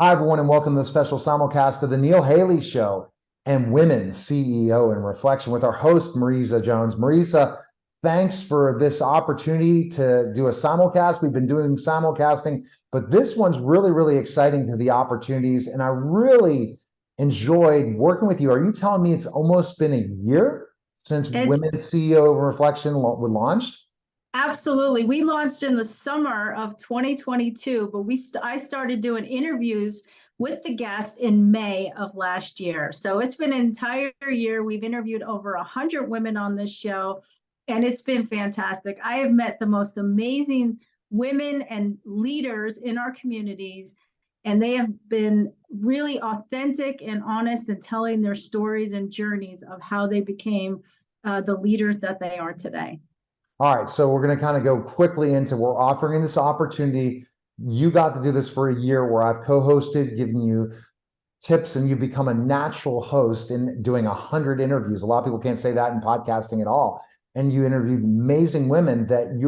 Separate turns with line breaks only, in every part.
Hi, everyone, and welcome to the special simulcast of the Neil Haley Show and Women's CEO in Reflection with our host, Marisa Jones. Marisa, thanks for this opportunity to do a simulcast. We've been doing simulcasting, but this one's really, really exciting to the opportunities, and I really enjoyed working with you. Are you telling me it's almost been a year since Women's CEO in Reflection was launched?
Absolutely. We launched in the summer of 2022, but I started doing interviews with the guests in May of last year. So it's been an entire year. We've interviewed over 100 women on this show, and it's been fantastic. I have met the most amazing women and leaders in our communities, and they have been really authentic and honest in telling their stories and journeys of how they became the leaders that they are today.
All right, so we're going to kind of go quickly into, we're offering this opportunity. You got to do this for a year where I've co-hosted, giving you tips, and you've become a natural host in doing 100 interviews. A lot of people can't say that in podcasting at all. And you interviewed amazing women that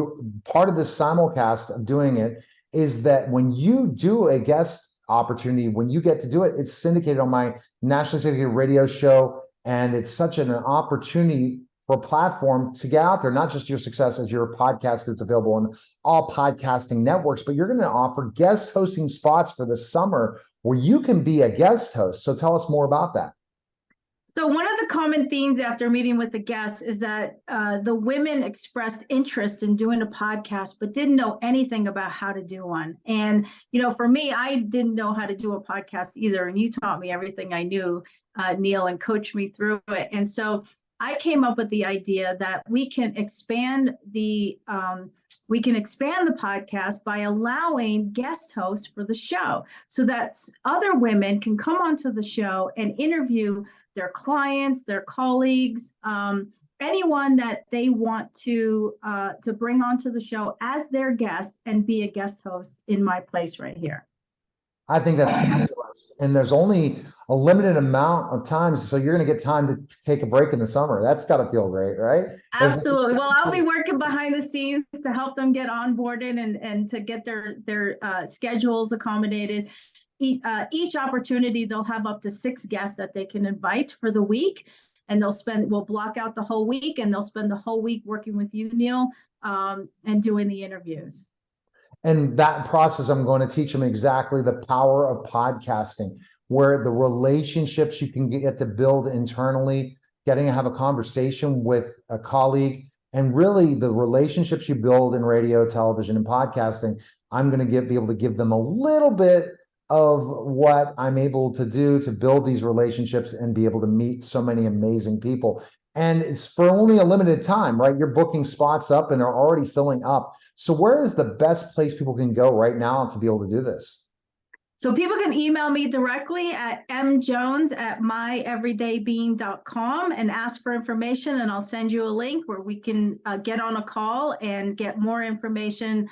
part of this simulcast of doing it is that when you do a guest opportunity, when you get to do it, it's syndicated on my nationally syndicated radio show. And it's such an opportunity for a platform to get out there, not just your success as your podcast that's available on all podcasting networks, but you're going to offer guest hosting spots for the summer where you can be a guest host. So tell us more about that.
So one of the common themes after meeting with the guests is that the women expressed interest in doing a podcast, but didn't know anything about how to do one. And, for me, I didn't know how to do a podcast either. And you taught me everything I knew, Neil, and coached me through it. And so I came up with the idea that we can expand the podcast by allowing guest hosts for the show, so that other women can come onto the show and interview their clients, their colleagues, anyone that they want to bring onto the show as their guest and be a guest host in my place right here.
I think that's fabulous. And there's only a limited amount of time, so you're going to get time to take a break in the summer. That's got to feel great, right?
Absolutely. Well, I'll be working behind the scenes to help them get onboarded and to get their schedules accommodated. Each opportunity, they'll have up to 6 guests that they can invite for the week, and we'll block out the whole week, and they'll spend the whole week working with you, Neil, and doing the interviews.
And that process, I'm going to teach them exactly the power of podcasting, where the relationships you can get to build internally, getting to have a conversation with a colleague, and really the relationships you build in radio, television, and podcasting. I'm going to be able to give them a little bit of what I'm able to do to build these relationships and be able to meet so many amazing people. And it's for only a limited time, right? You're booking spots up and are already filling up. So where is the best place people can go right now to be able to do this?
So people can email me directly at mjones@myeverydaybeing.com and ask for information, and I'll send you a link where we can get on a call and get more information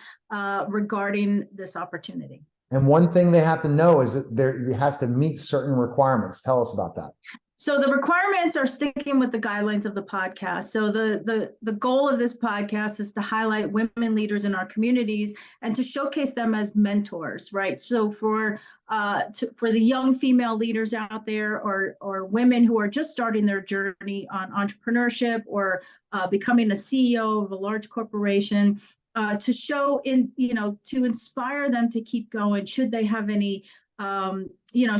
regarding this opportunity.
And one thing they have to know is that it has to meet certain requirements. Tell us about that.
So the requirements are sticking with the guidelines of the podcast. So the goal of this podcast is to highlight women leaders in our communities and to showcase them as mentors, right? So for the young female leaders out there, or women who are just starting their journey on entrepreneurship or becoming a CEO of a large corporation, to show to inspire them to keep going. Should they have any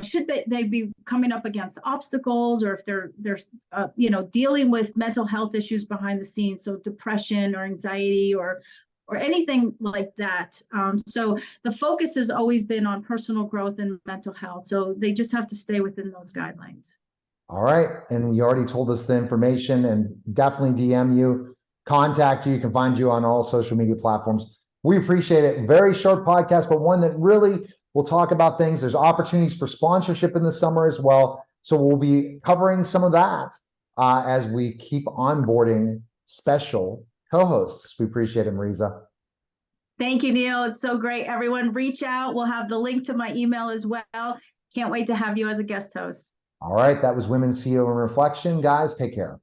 should they be coming up against obstacles, or if they're dealing with mental health issues behind the scenes, so depression or anxiety or anything like that. So the focus has always been on personal growth and mental health. So they just have to stay within those guidelines.
All right. And you already told us the information, and definitely DM you, contact you. You can find you on all social media platforms. We appreciate it. Very short podcast, but one that really we'll talk about things. There's opportunities for sponsorship in the summer as well. So we'll be covering some of that as we keep onboarding special co-hosts. We appreciate it, Marisa.
Thank you, Neil. It's so great. Everyone reach out. We'll have the link to my email as well. Can't wait to have you as a guest host.
All right. That was Women's CEO in Reflection. Guys, take care.